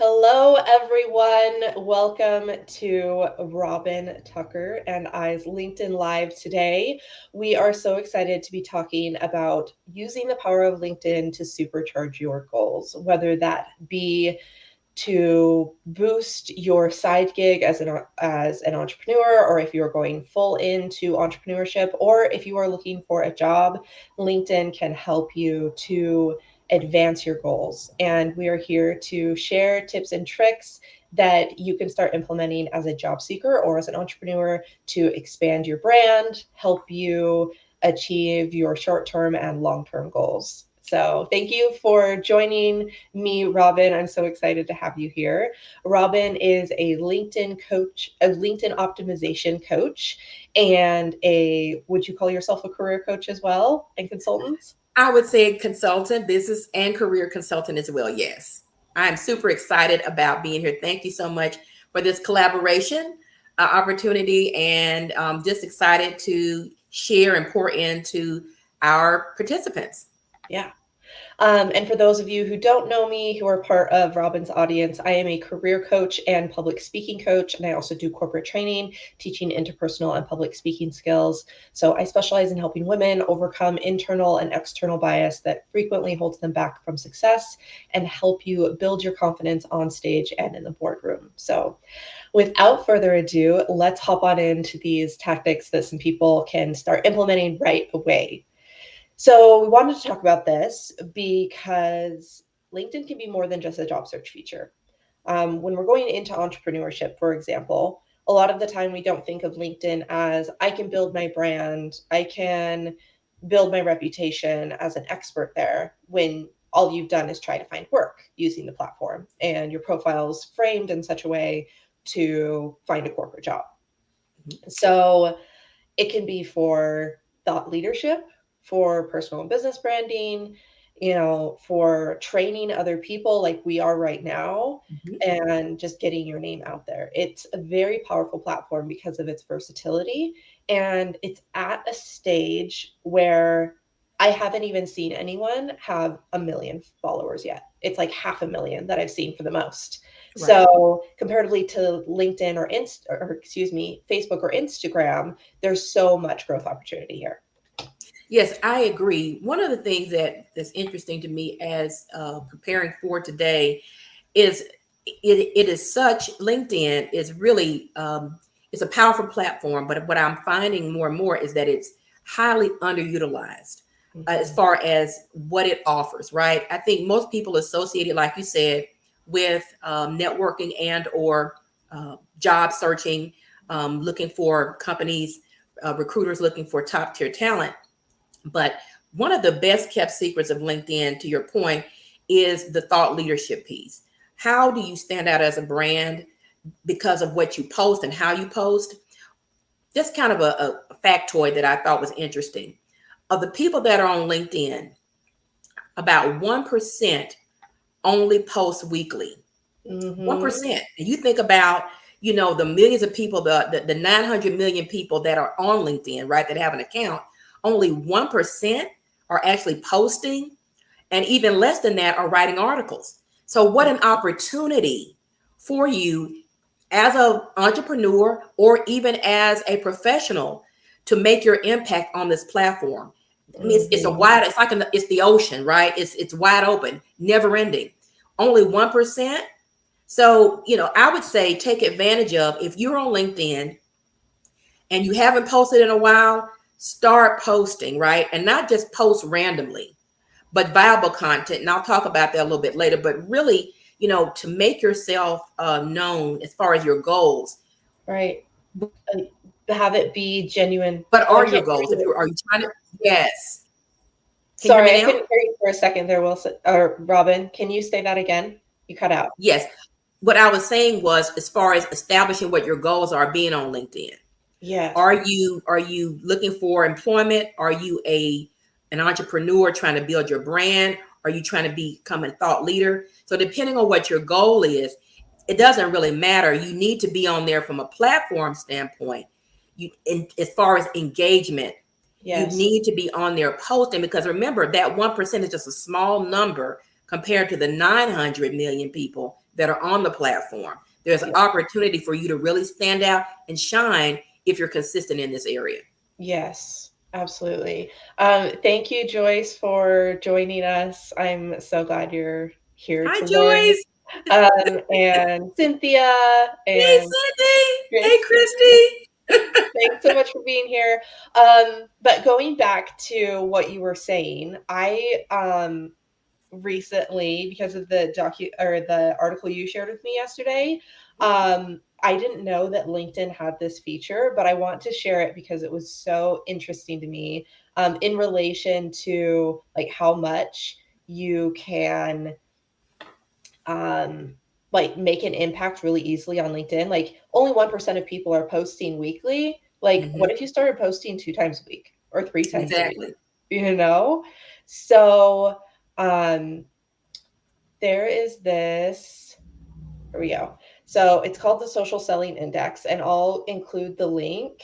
Hello, everyone. Welcome to Robin Tucker and I's LinkedIn Live today. We are so excited to be talking about using the power of LinkedIn to supercharge your goals, whether that be to boost your side gig as an entrepreneur, or if you're going full into entrepreneurship, or if you are looking for a job, LinkedIn can help you to advance your goals. And we are here to share tips and tricks that you can start implementing as a job seeker or as an entrepreneur to expand your brand, help you achieve your short-term and long-term goals. So thank you for joining me, Robin. I'm so excited to have you here. Robin is a LinkedIn coach, a LinkedIn optimization coach, and would you call yourself a career coach as well and consultant? I would say consultant, business and career consultant as well. Yes. I'm super excited about being here. Thank you so much for this collaboration opportunity and just excited to share and pour into our participants. Yeah. And for those of you who don't know me, who are part of Robin's audience, I am a career coach and public speaking coach, and I also do corporate training, teaching interpersonal and public speaking skills. So I specialize in helping women overcome internal and external bias that frequently holds them back from success and help you build your confidence on stage and in the boardroom. So without further ado, let's hop on into these tactics that some people can start implementing right away. So we wanted to talk about this because LinkedIn can be more than just a job search feature. When we're going into entrepreneurship, for example, a lot of the time we don't think of LinkedIn as I can build my brand, I can build my reputation as an expert there, when all you've done is try to find work using the platform and your profile's framed in such a way to find a corporate job. So it can be for thought leadership, for personal and business branding, for training other people like we are right now, Mhm. and just getting your name out there. It's a very powerful platform because of its versatility. And it's at a stage where I haven't even seen anyone have 1 million followers yet. It's like 500,000 that I've seen for the most. Right. So comparatively to LinkedIn or excuse me, Facebook or Instagram, there's so much growth opportunity here. Yes, I agree. One of the things that's interesting to me as preparing for today is it is such LinkedIn is really it's a powerful platform, but what I'm finding more and more is that it's highly underutilized as Mhm. far as what it offers. Right? I think most people associate it, like you said, with networking and or job searching, looking for companies, recruiters looking for top tier talent. But one of the best kept secrets of LinkedIn, to your point, is the thought leadership piece. How do you stand out as a brand because of what you post and how you post? Just kind of a factoid that I thought was interesting. Of the people that are on LinkedIn, about 1% only post weekly. Mhm. 1%. And you think about, the millions of people, the 900 million people that are on LinkedIn, right, that have an account, only 1% are actually posting, and even less than that are writing articles. So what an opportunity for you as an entrepreneur or even as a professional to make your impact on this platform. I mean, it's a Mhm. wide, it's like it's the ocean, right? It's wide open, never ending. Only 1%. So, I would say take advantage of, if you're on LinkedIn and you haven't posted in a while, start posting, right? And not just post randomly, but viable content. And I'll talk about that a little bit later, but really, to make yourself known as far as your goals. Right. And have it be genuine. What Oh, I are can't your hear goals? you. Are you trying to, yes. Can you hear me Sorry, I now? couldn't hear you for a second there, Wilson or Robin. Can you say that again? You cut out. Yes. What I was saying was, as far as establishing what your goals are being on LinkedIn. Yes. Are you looking for employment? Are you an entrepreneur trying to build your brand? Are you trying to become a thought leader? So depending on what your goal is, it doesn't really matter. You need to be on there from a platform standpoint. As far as engagement, you Yes. need to be on there posting, because remember that 1% is just a small number compared to the 900 million people that are on the platform. There's an opportunity for you to really stand out and shine if you're consistent in this area. Yes, absolutely. Thank you, Joyce, for joining us. I'm so glad you're here Hi, to learn. Joyce. And Cynthia Hey, and Cindy. Hey, Christy. Christy. Thanks so much for being here. But going back to what you were saying, I recently, because of the the article you shared with me yesterday, I didn't know that LinkedIn had this feature, but I want to share it because it was so interesting to me, in relation to like how much you can um, like make an impact really easily on LinkedIn. Like only 1% of people are posting weekly. Like Mhm. what if you started posting 2 times a week or 3 times a week? Exactly. You know? So um there is this. Here we go. So it's called the Social Selling Index, and I'll include the link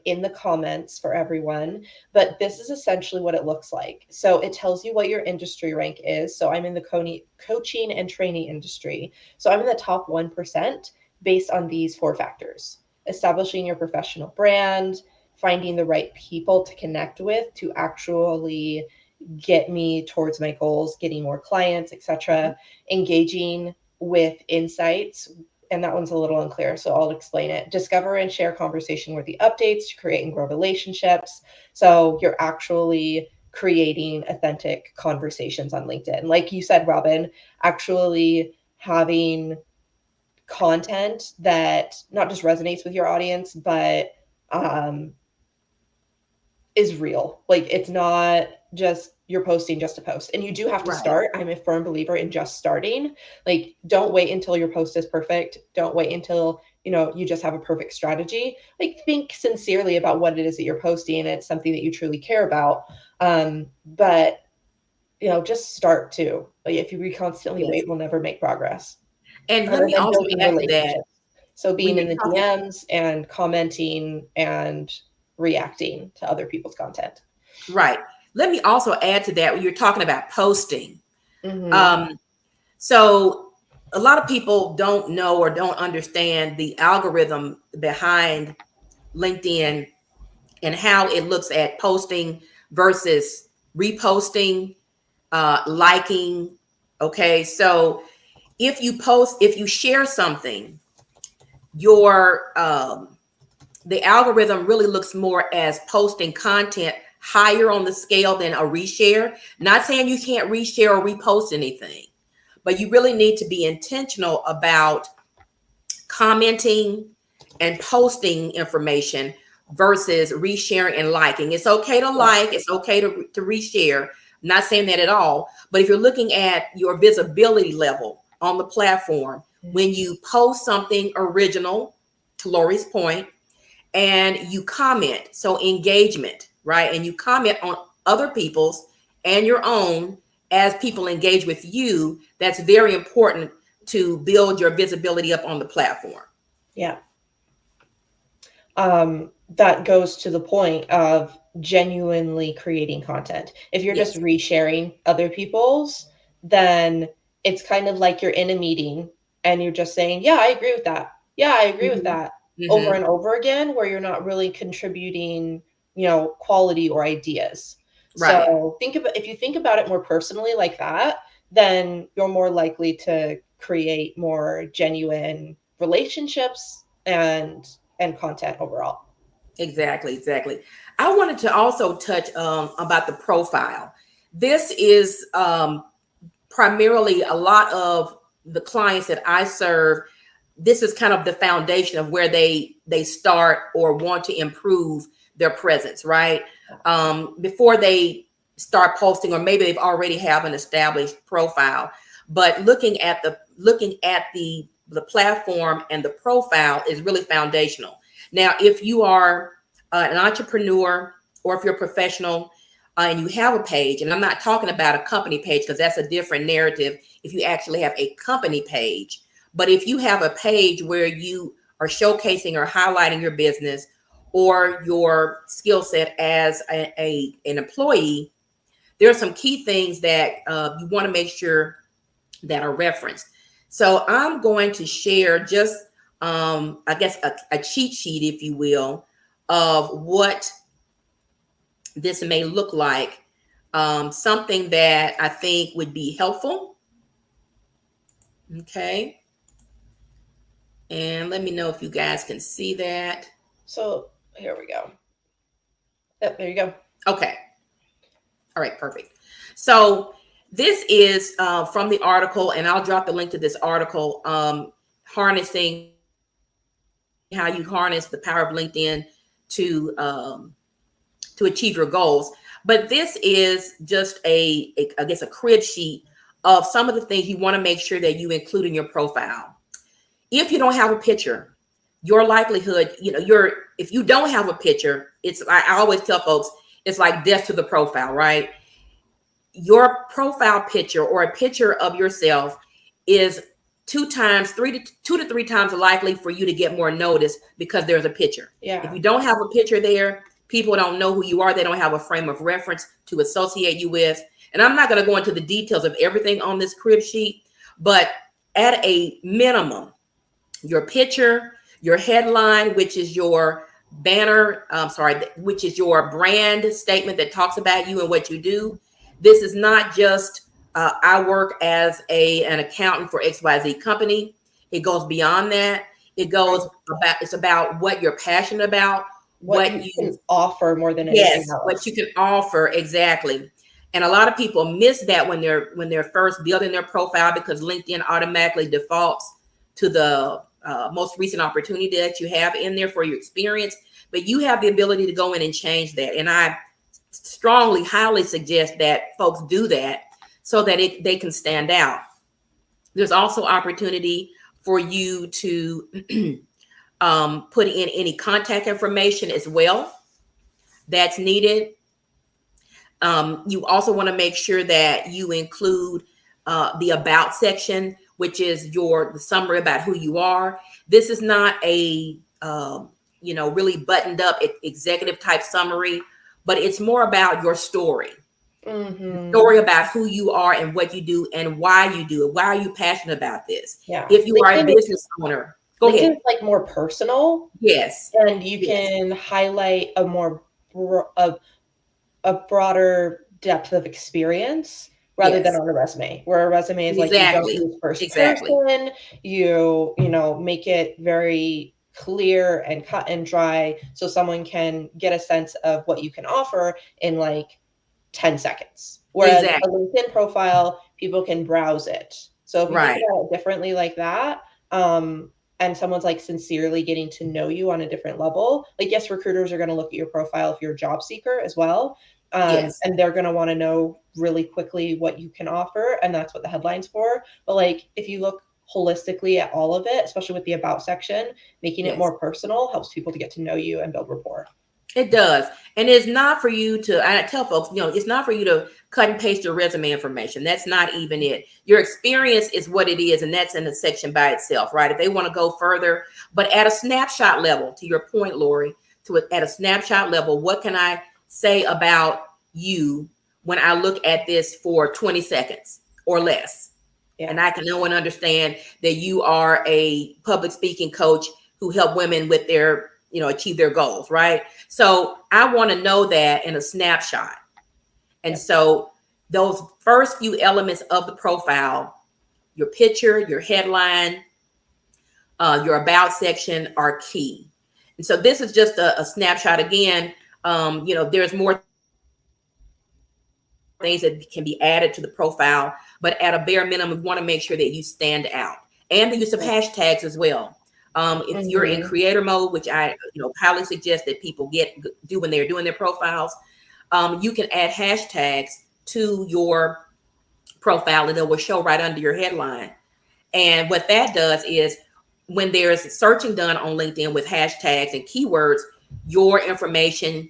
in the comments for everyone. But this is essentially what it looks like. So it tells you what your industry rank is. So I'm in the coaching and training industry. So I'm in the top 1% based on these 4 factors: establishing your professional brand, finding the right people to connect with to actually get me towards my goals, getting more clients, etc., engaging with insights. And that one's a little unclear, so I'll explain it. Discover and share conversation worthy updates to create and grow relationships. So you're actually creating authentic conversations on LinkedIn. Like you said, Robin, actually having content that not just resonates with your audience, but um, is real. Like it's not just you're posting just to post. And you do have to Right. start. I'm a firm believer in just starting. Like don't wait until your post is perfect. Don't wait until, you just have a perfect strategy. Like think sincerely about what it is that you're posting and it's something that you truly care about. But just start too. Like if you constantly Yes. wait, we'll never make progress. And let Other me than also building add to that relationships. So when being you're in the talking, DMs and commenting and reacting to other people's content. right. Let me also add to that when you're talking about posting. Mhm. Um, so a lot of people don't know or don't understand the algorithm behind LinkedIn and how it looks at posting versus reposting, liking. Okay. So if you share something, your the algorithm really looks more as posting content higher on the scale than a reshare. Not saying you can't reshare or repost anything, but you really need to be intentional about commenting and posting information versus resharing and liking. It's okay to Yeah. like, it's okay to reshare. I'm not saying that at all. But if you're looking at your visibility level on the platform, when you post something original, to Lori's point, and you comment, so engagement, right? And you comment on other people's and your own as people engage with you, that's very important to build your visibility up on the platform. Yeah. That goes to the point of genuinely creating content. If you're just Yes. resharing other people's, then it's kind of like you're in a meeting and you're just saying, "Yeah, I agree with that. Yeah, I agree with Hmm. that," over Hmm. and over again, where you're not really contributing, quality or ideas. Right. So if you think about it more personally like that, then you're more likely to create more genuine relationships and content overall. Exactly. Exactly. I wanted to also touch about the profile. This is primarily a lot of the clients that I serve. This is kind of the foundation of where they start or want to improve their presence, right? Before they start posting, or maybe they've already have an established profile. But looking at the platform and the profile is really foundational. Now, if you are an entrepreneur or if you're a professional and you have a page, and I'm not talking about a company page because that's a different narrative if you actually have a company page. But if you have a page where you are showcasing or highlighting your business or your skill set as an employee, there are some key things that you want to make sure that are referenced. So I'm going to share just, I guess, a cheat sheet, if you will, of what this may look like. Something that I think would be helpful. Okay. And let me know if you guys can see that. So here we go. Yep, there you go. Okay. All right, perfect. So this is from the article, and I'll drop the link to this article, harnessing how you harness the power of LinkedIn to to achieve your goals. But this is just I guess a crib sheet of some of the things you want to make sure that you include in your profile. If you don't have a picture, your likelihood, if you don't have a picture, it's like I always tell folks, it's like death to the profile, right? Your profile picture or a picture of yourself is two to three times likely for you to get more notice because there's a picture. Yeah. If you don't have a picture there, people don't know who you are. They don't have a frame of reference to associate you with. And I'm not going to go into the details of everything on this crib sheet, but at a minimum, your picture, your headline, which is your banner, which is your brand statement that talks about you and what you do. This is not just I work as an accountant for XYZ company. It goes beyond that. It's about what you're passionate about, what you can offer more than anything else. What you can offer, exactly. And a lot of people miss that when they're first building their profile, because LinkedIn automatically defaults to the most recent opportunity that you have in there for your experience. But you have the ability to go in and change that. And I strongly, highly suggest that folks do that so that they can stand out. There's also opportunity for you to put in any contact information as well that's needed. You also want to make sure that you include the about section, which is the summary about who you are. This is not a really buttoned up executive type summary, but it's more about your story. Mm-hmm. Story about who you are and what you do and why you do it. Why are you passionate about this? Yeah. If you are a business owner, go ahead. It's like more personal. Yes. And you can highlight a more a broader depth of experience rather than on a resume, where a resume is like you don't use first person, you make it very clear and cut and dry so someone can get a sense of what you can offer in like 10 seconds. Whereas a LinkedIn profile, people can browse it. So if you think about it differently like that, and someone's like sincerely getting to know you on a different level, like yes, recruiters are going to look at your profile if you're a job seeker as well. And they're going to want to know really quickly what you can offer. And that's what the headline's for. But like, if you look holistically at all of it, especially with the about section, making it more personal helps people to get to know you and build rapport. It does. And it's not for you to, I tell folks, it's not for you to cut and paste your resume information. That's not even it. Your experience is what it is. And that's in the section by itself, right? If they want to go further, but at a snapshot level, to your point, Lori, at a snapshot level, what can I say about you when I look at this for 20 seconds or less? Yeah. And I can know and understand that you are a public speaking coach who help women with their achieve their goals, right? So I want to know that in a snapshot. And so those first few elements of the profile, your picture, your headline, your about section are key. And so this is just a snapshot. Again, there's more things that can be added to the profile, but at a bare minimum, we want to make sure that you stand out. And the use of hashtags as well. If you're in creator mode, which I highly suggest that people do when they're doing their profiles, you can add hashtags to your profile and it will show right under your headline. And what that does is when there's searching done on LinkedIn with hashtags and keywords, your information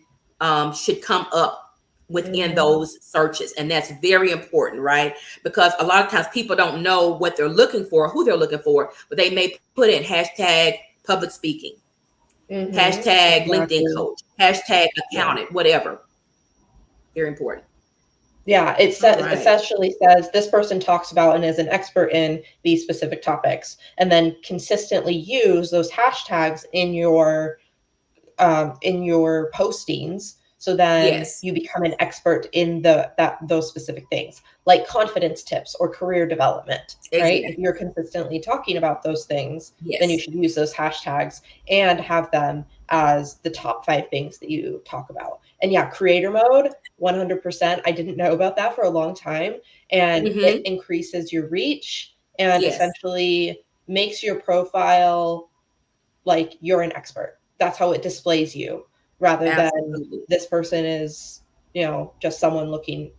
should come up within those searches. And that's very important, right? Because a lot of times people don't know what they're looking for, who they're looking for, but they may put in hashtag public speaking, hashtag LinkedIn coach, hashtag accountant, whatever. Very important. Yeah, it All right. essentially says this person talks about and is an expert in these specific topics, and then consistently use those hashtags in your postings, so then Yes. you become an expert in those specific things, like confidence tips or career development, right? If Exactly. you're consistently talking about those things, then you Yes. should use those hashtags and have them as the top 5 things that you talk about. And yeah, creator mode, 100%. I didn't know about that for a long time, and it Mm-hmm. increases your reach and Yes. essentially makes your profile like you're an expert. That's how it displays you, rather than Absolutely. this person is, just someone looking,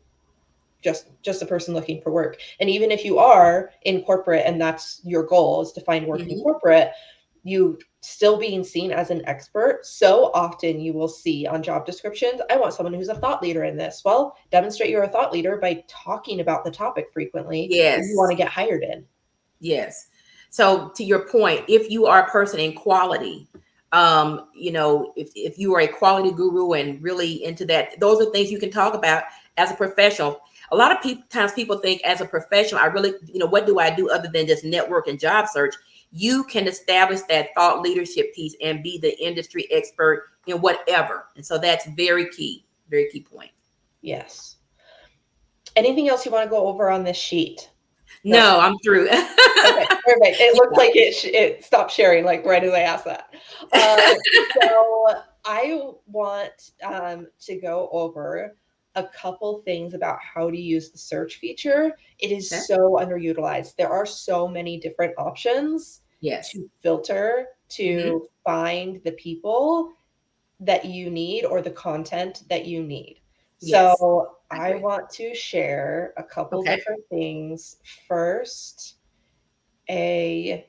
just a person looking for work. And even if you are in corporate and that's your goal is to find work in Mm-hmm. corporate, you still being seen as an expert. So often you will see on job descriptions, I want someone who's a thought leader in this. Well, demonstrate you're a thought leader by talking about the topic frequently that you want Yes. to get hired in. Yes. So to your point, if you are a person in quality, if you are a quality guru and really into that, those are things you can talk about as a professional. A lot of people times people think as a professional, I really, what do I do other than just network and job search? You can establish that thought leadership piece and be the industry expert in whatever. And so that's very key point. Yes. Anything else you want to go over on this sheet? That No, I'm through. Okay, perfect. It looked Yeah. like it stopped sharing, like, right as I asked that. Uh, so I want, to go over a couple things about how to use the search feature. It is Okay. so underutilized. There are so many different options Yes. to filter, Hmm. to find the people that you need or the content that you need. Yes. So I I agree. want to share a couple Okay. different things. First, a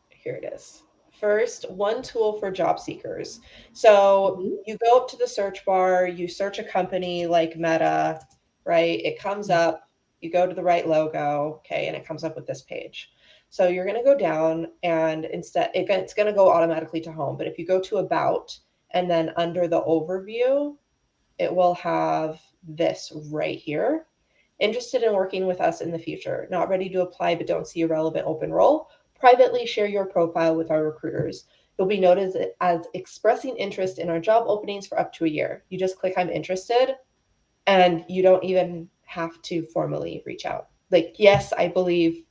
here it is. First, one tool for job seekers. So Mhm. you go up to the search bar, you search a company like Meta, right? It comes Mhm. up, you go to the right logo, okay, and it comes up with this page. So you're going to go down, and instead it's going to go automatically to home. But if you go to about and then under the overview, it will have this right here. Interested in working with us in the future. Not ready to apply but don't see a relevant open role? Privately share your profile with our recruiters. You'll be noticed as expressing interest in our job openings for up to a year. You just click I'm interested, and you don't even have to formally reach out. Like, yes, I believe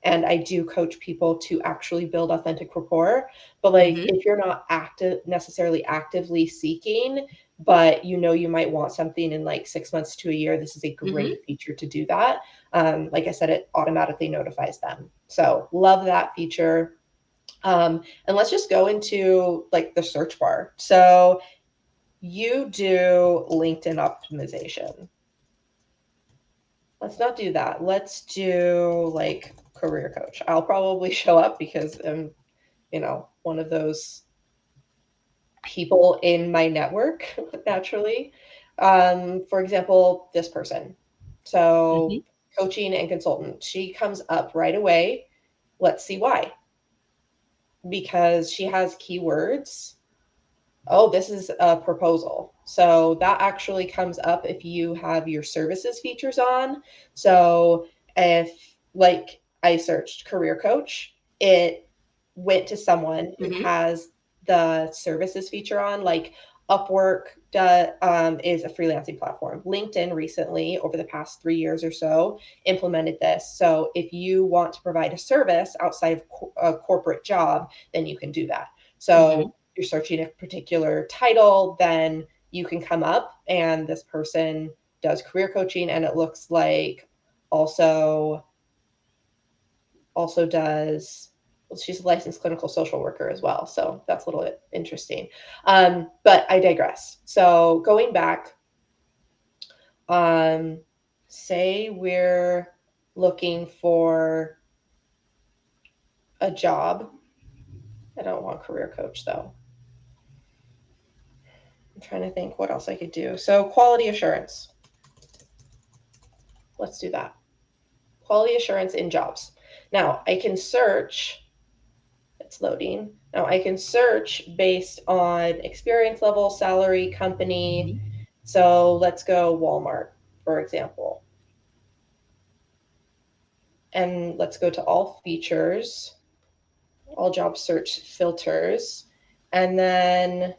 and I do coach people to actually build authentic rapport. But like, Mhm. if you're not necessarily actively seeking, but you might want something in like 6 months to a year, this is a Mhm. great feature to do that. Like I said, it automatically notifies them. So love that feature. And let's just go into like the search bar. So you do LinkedIn optimization. Let's not do that. Let's do like career coach. I'll probably show up because I'm, one of those people in my network naturally. For example, this person. So, Mhm. coaching and consultant. She comes up right away. Let's see why. Because she has keywords. Oh, this is a proposal. So that actually comes up if you have your services features on. So if, like, I searched career coach, it went to someone who Mhm. has the services feature on, like Upwork is a freelancing platform. LinkedIn recently, over the past 3 years or so, implemented this. So if you want to provide a service outside of a corporate job, then you can do that. Mhm. So you're searching a particular title, then you can come up and this person does career coaching, and it looks like also does, well, she's a licensed clinical social worker as well. So that's a little bit interesting. But I digress. So going back, um, say we're looking for a job. I don't want career coach though. I'm trying to think what else I could do. So quality assurance. Let's do that. Quality assurance in jobs. Now I can search, it's loading. Now I can search based on experience level, salary, company, Mhm. So let's go Walmart, for example. And let's go to all features, all job search filters. And then,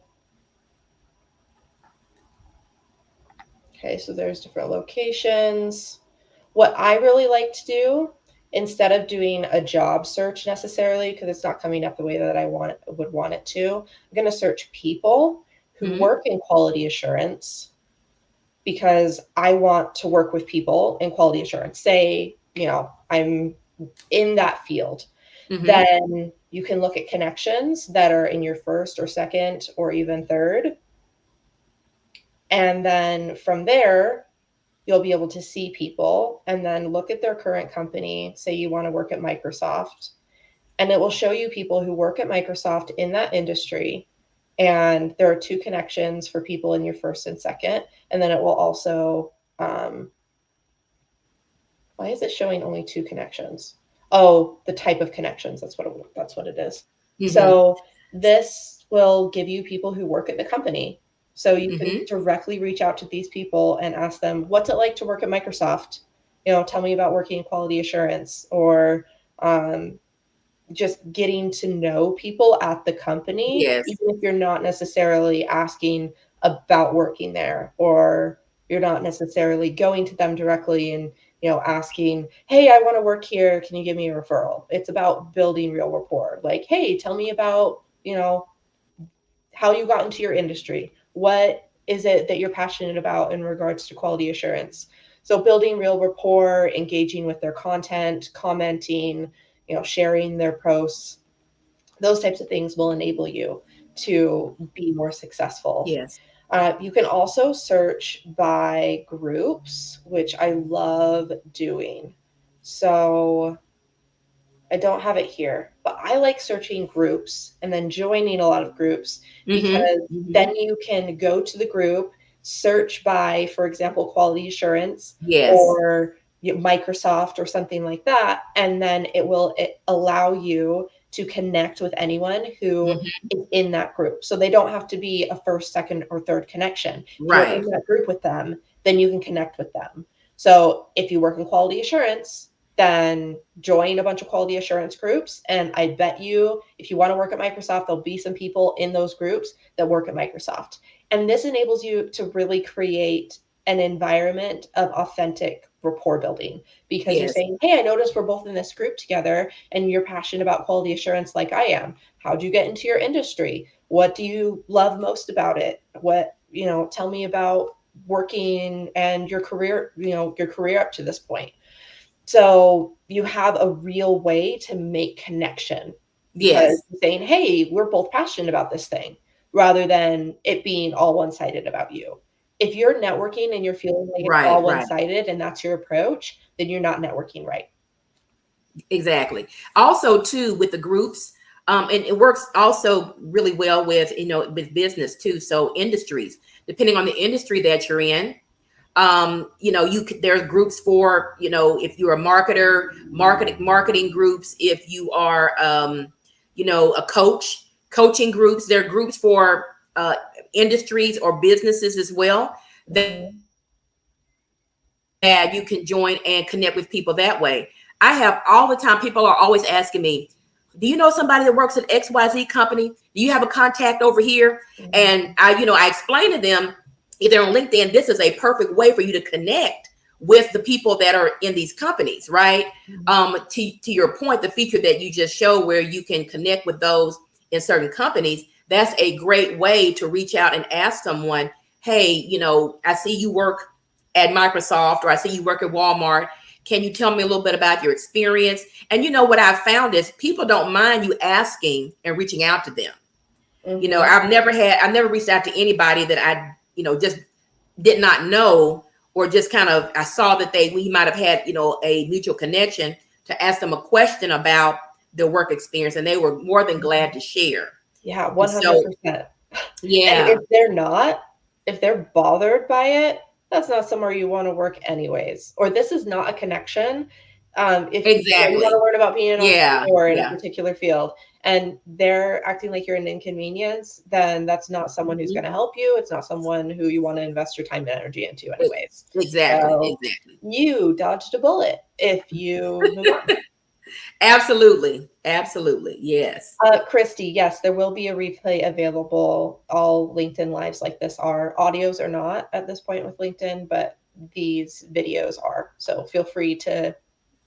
okay, so there's different locations. What I really like to do, instead of doing a job search necessarily, because it's not coming up the way that I would want it to, I'm going to search people who Hmm. work in quality assurance because I want to work with people in quality assurance. Say, I'm in that field. Hmm. Then you can look at connections that are in your first or second or even third. And then from there, you'll be able to see people and then look at their current company. Say you want to work at Microsoft, and it will show you people who work at Microsoft in that industry. And there are two connections for people in your first and second. And then it will also, why is it showing only two connections? Oh, the type of connections. That's what it is. Hmm. So this will give you people who work at the company. So you can Hmm. directly reach out to these people and ask them, what's it like to work at Microsoft? Tell me about working in quality assurance, or um, just getting to know people at the company, Yes. even if you're not necessarily asking about working there, or you're not necessarily going to them directly and asking, hey, I want to work here, can you give me a referral? It's about building real rapport. Like, hey, tell me about how you got into your industry. What is it that you're passionate about in regards to quality assurance? So building real rapport, engaging with their content, commenting, sharing their posts, those types of things will enable you to be more successful. Yes. You can also search by groups, which I love doing. So I don't have it here, but I like searching groups and then joining a lot of groups, Hmm. because Hmm. then you can go to the group, search by, for example, quality assurance Yes. or Microsoft or something like that, and then it allow you to connect with anyone who Hmm. is in that group. So they don't have to be a first, second, or third connection. If you're Right. in that group with them, then you can connect with them. So if you work in quality assurance, then join a bunch of quality assurance groups. And I bet you, if you want to work at Microsoft, there'll be some people in those groups that work at Microsoft. And this enables you to really create an environment of authentic rapport building, because you're Yes. saying, hey, I noticed we're both in this group together and you're passionate about quality assurance like I am. How'd you get into your industry? What do you love most about it? Tell me about working and your career up to this point. So you have a real way to make connection, because Yes. saying, hey, we're both passionate about this thing, rather than it being all one sided about you. If you're networking and you're feeling like it's Right. all one Right. sided and that's your approach, then you're not networking right. Exactly. Also, too, with the groups, and it works also really well with with business too. So industries, depending on the industry that you're in, there's groups for if you're a marketer, marketing groups. If you are a coach, coaching groups. There are groups for industries or businesses as well Mhm. that you can join and connect with people that way. I have all the time, people are always asking me, do you know somebody that works at XYZ company? Do you have a contact over here? And Mhm. I explain to them, either on LinkedIn, this is a perfect way for you to connect with the people that are in these companies, right? Mhm. To your point, the feature that you just showed where you can connect with those in certain companies, that's a great way to reach out and ask someone, hey, I see you work at Microsoft, or I see you work at Walmart. Can you tell me a little bit about your experience? And what I've found is people don't mind you asking and reaching out to them. Mhm. I've never reached out to anybody that I, just did not know, or just kind of, I saw that we might have had, a mutual connection, to ask them a question about their work experience. And they were more than glad to share. Yeah, And so, 100%. And yeah, if they're bothered by it, that's not somewhere you want to work anyways. Or this is not a connection. If you want Exactly. to learn about being an Yeah. entrepreneur in a Yeah. particular field and they're acting like you're an inconvenience, then that's not someone who's going Mhm. to help you. It's not someone who you want to invest your time and energy into, E- anyways. Exactly. So Exactly. you dodged a bullet if you move on. Absolutely. Absolutely. Yes. Christy, yes, there will be a replay available. All LinkedIn lives like this are. Audios are not at this point with LinkedIn, but these videos are. So feel free to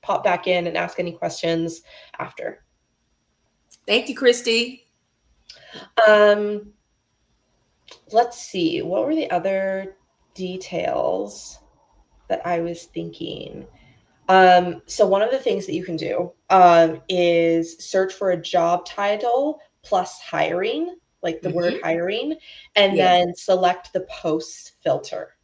pop back in and ask any questions after. Thank you, Christy. Um, let's see. What were the other details that I was thinking? So one of the things that you can do is search for a job title plus hiring, like the word Hmm. hiring, and Yes. then select the posts filter.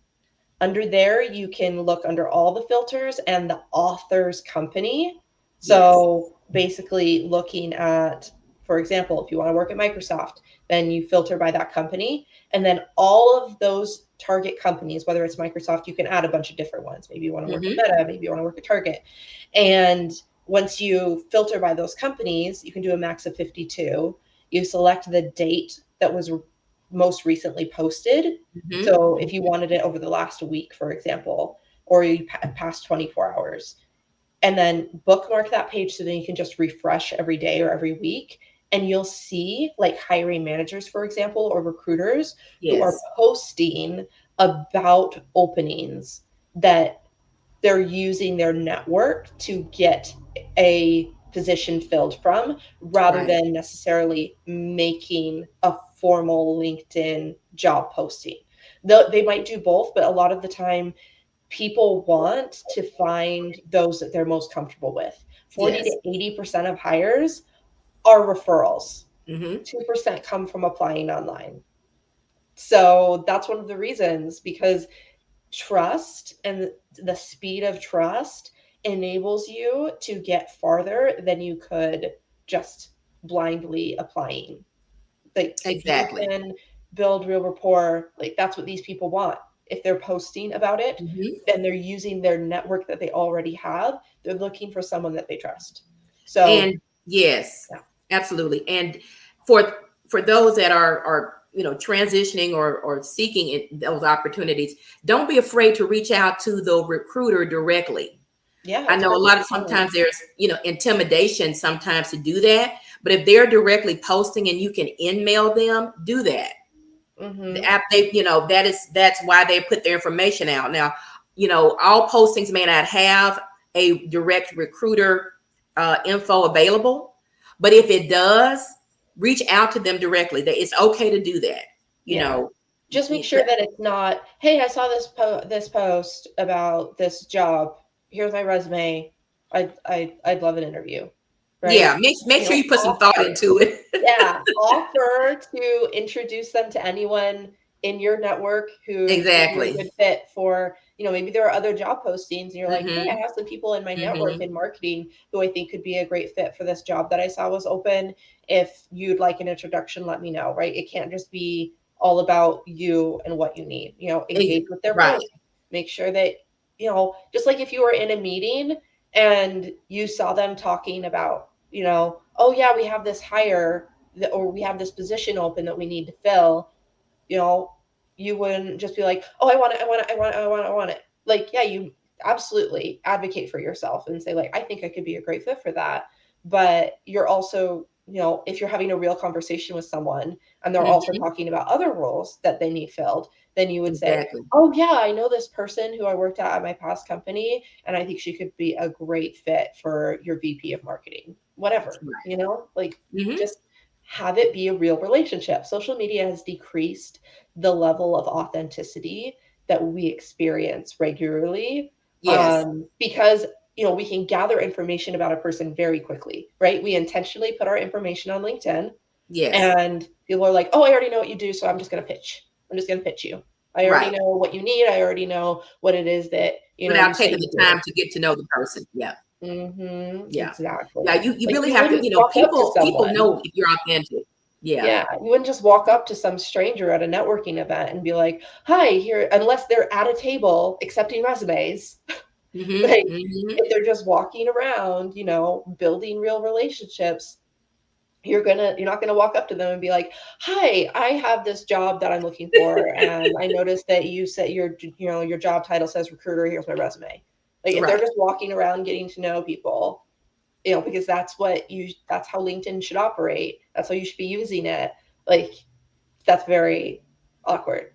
Under there, you can look under all the filters and the author's company. Yes. So basically, looking at, for example, if you want to work at Microsoft, then you filter by that company. And then all of those target companies, whether it's Microsoft, you can add a bunch of different ones. Maybe you want to work at Hmm. Meta, maybe you want to work at Target. And once you filter by those companies, you can do a max of 52. You select the date that was most recently posted. Hmm. So if you wanted it over the last week, for example, or you past 24 hours, and then bookmark that page so then you can just refresh every day or every week. And you'll see like hiring managers, for example, or recruiters who are Yes. posting about openings that they're using their network to get a position filled from rather Right. than necessarily making a formal LinkedIn job posting. They might do both, but a lot of the time, people want to find those that they're most comfortable with. 40 Yes. to 80% of hires are referrals, Hmm. 2% come from applying online. So that's one of the reasons because trust and the speed of trust enables you to get farther than you could just blindly applying. Like if you Exactly. can build real rapport, like that's what these people want. If they're posting about it Hmm. and they're using their network that they already have, they're looking for someone that they trust. So And yes, yeah. absolutely. And for those that are transitioning or seeking those opportunities, don't be afraid to reach out to the recruiter directly. Yeah, I it's know a lot perfectly of fine. sometimes there's intimidation sometimes to do that, but if they're directly posting and you can email them, do that. The Mm-hmm. app, that's why they put their information out. Now, all postings may not have a direct recruiter info available, but if it does, reach out to them directly. That it's okay to do that. You Yeah. know, Just make sure that it's not, hey, I saw this post about this job. Here's my resume. I'd love an interview, yeah, right? make sure you put some thought Offer. into it. Yeah, offer to introduce them to anyone in your network who could be a Exactly. good fit for, maybe there are other job postings and you're like, hey, I Hmm. have some people in my network Hmm. in marketing who I think could be a great fit for this job that I saw was open. If you'd like an introduction, let me know, right? It can't just be all about you and what you need, engage with their Right. brand. Make sure that, just like if you were in a meeting and you saw them talking about, oh yeah, we have this hire or we have this position open that we need to fill, you know, you wouldn't just be like, oh, I want it, I want it, I want it, I want it, I want it. Like, yeah, you absolutely advocate for yourself and say, like, I think I could be a great fit for that. But you're also, if you're having a real conversation with someone and they're also Hmm. talking about other roles that they need filled, then you would say, Exactly. oh, yeah, I know this person who I worked at my past company, and I think she could be a great fit for your VP of marketing, whatever, Right. like Hmm. just have it be a real relationship. Social media has decreased the level of authenticity that we experience regularly Yes. because we can gather information about a person very quickly, right? We intentionally put our information on LinkedIn Yes. and people are like, oh, I already know what you do, so I'm just going to pitch. I'm just going to pitch you. I already Right. know what you need. I already know what it is that you Without say taking you the do. time to get to know the person. Yeah. Yeah. Yeah. Exactly. You Like really you have to, wouldn't walk up to people someone. know if you're authentic. Yeah. Yeah, you wouldn't just walk up to some stranger at a networking event and be like, "Hi, here," unless they're at a table accepting resumes. Mm-hmm. Like, Mm-hmm. if they're just walking around, building real relationships, you're not gonna walk up to them and be like, "Hi, I have this job that I'm looking for, and I noticed that you said your job title says recruiter. Here's my resume." Like, if they're Right. just walking around getting to know people, because that's how LinkedIn should operate. That's how you should be using it. Like, that's very awkward.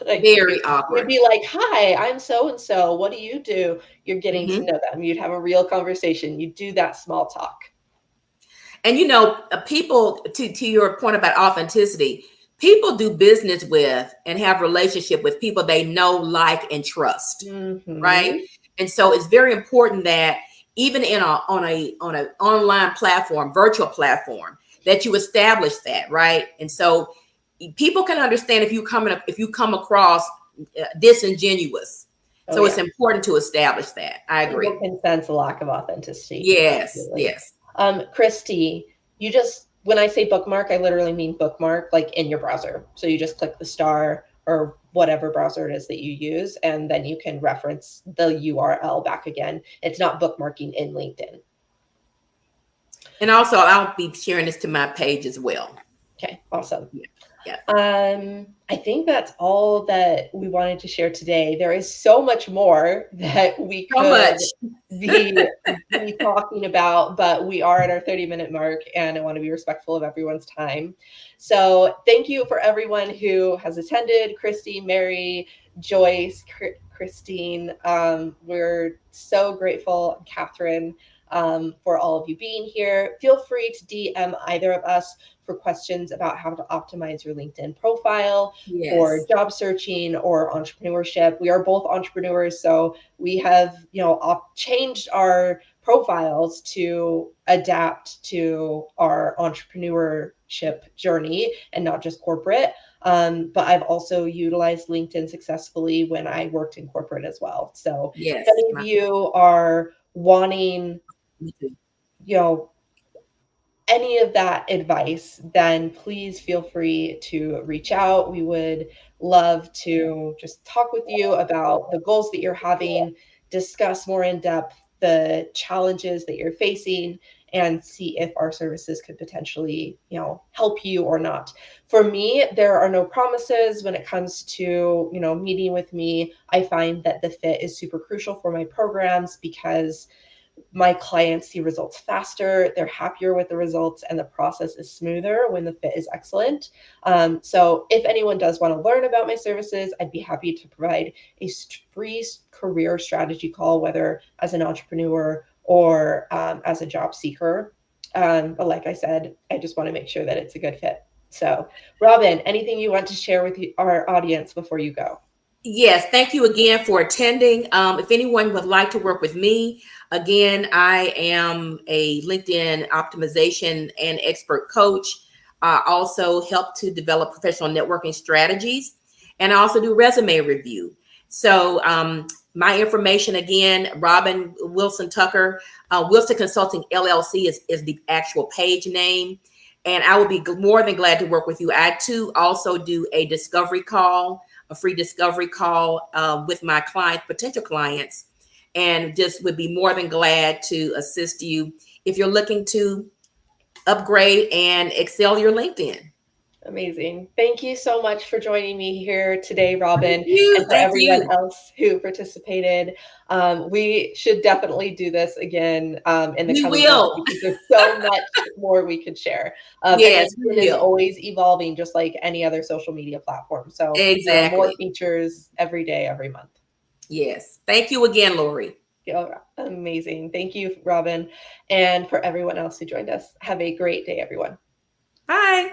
Like, Very you'd awkward. be like, "Hi, I'm so and so. What do you do?" You're getting to Mm-hmm. know them. You'd have a real conversation. You do that small talk. And people, to your point about authenticity, people do business with and have relationship with people they know, like, and trust, right? Hmm. And so it's very important that even on a online platform, virtual platform, that you establish that, right? And so people can understand if you come across disingenuous. Oh So it's yeah. important to establish that. I People agree. can sense a lack of authenticity. Yes, Absolutely. yes. Christy, when I say bookmark, I literally mean bookmark, like in your browser. So you just click the star or whatever browser it is that you use, and then you can reference the URL back again. It's not bookmarking in LinkedIn. And also, I'll be sharing this to my page as well. Okay, awesome. Yeah. Yeah. I think that's all that we wanted to share today. There is so much more that we So could much. be talking about, but we are at our 30-minute mark, and I want to be respectful of everyone's time. So thank you for everyone who has attended. Christy, Mary, Joyce, Christine. We're so grateful, Catherine, for all of you being here. Feel free to DM either of us for questions about how to optimize your LinkedIn profile for Yes. job searching or entrepreneurship. We are both entrepreneurs, so we have, changed our profiles to adapt to our entrepreneurship journey and not just corporate. But I've also utilized LinkedIn successfully when I worked in corporate as well. So if Yes. any of you are wanting, Me too. you know, any of that advice, then please feel free to reach out. We would love to just talk with you about the goals that you're having, discuss more in depth the challenges that you're facing, and see if our services could potentially, help you or not. For me, there are no promises when it comes to, meeting with me. I find that the fit is super crucial for my programs because my clients see results faster, they're happier with the results, and the process is smoother when the fit is excellent. So if anyone does want to learn about my services, I'd be happy to provide a free career strategy call, whether as an entrepreneur or as a job seeker. But like I said, I just want to make sure that it's a good fit. So, Robin, anything you want to share with our audience before you go? Yes, thank you again for attending. If anyone would like to work with me, again, I am a LinkedIn optimization and expert coach. I also help to develop professional networking strategies, and I also do resume review. So, my information again, Robin Wilson Tucker, Wilson Consulting LLC is the actual page name. And I will be more than glad to work with you. I too also do a free discovery call with my potential clients, and just would be more than glad to assist you if you're looking to upgrade and excel your LinkedIn. Amazing. Thank you so much for joining me here today, Thank Robin, and you. for Thank everyone you. else who participated. We should definitely do this again in the We coming months will. because there's so much more we could share. And Yes, we LinkedIn is will. always evolving, just like any other social media platform. So there are more Exactly. features every day, every month. Yes. Thank you again, Lori. Yeah, amazing. Thank you, Robin. And for everyone else who joined us, have a great day, everyone. Bye.